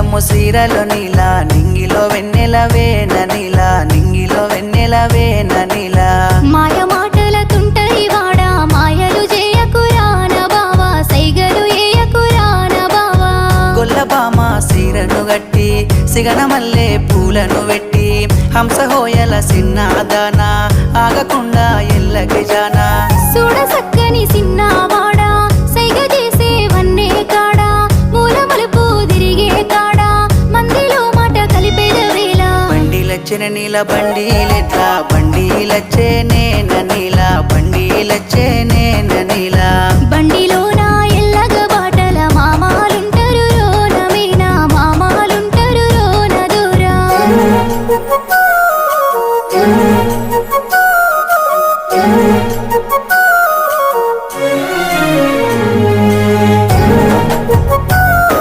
నీలము సీరలో నీలా నింగిలో వెన్నెలవే ననీలా నింగిలో వెన్నెలవే ననీలా మాయ మాటల తుంటరి వాడా మాయలు చేయకురాన బావా సైగలు ఏయకురాన బావా గొల్లబామ సీరను గట్టి సిగన మల్లె పూలను వెట్టి హంసహోయల సిన్నాదానా ఆగకుండా ఎల్లకి జానా చూడ సక్కని సిన్నవాడా సైగ చేసే వన్నే కాడా మూల మలుపు తిరిగే కాడా మందిలో మాట కలిపేద వేళ బండిలచ్చిన నీల బండిలెట్లా బండిలచ్చే నేన నీలా బండిలచ్చే నేన నీలా బండిలోన ఎల్లగ బాటల మామాలుంటరు రోన మీనా మామాలుంటరు రోన దూరా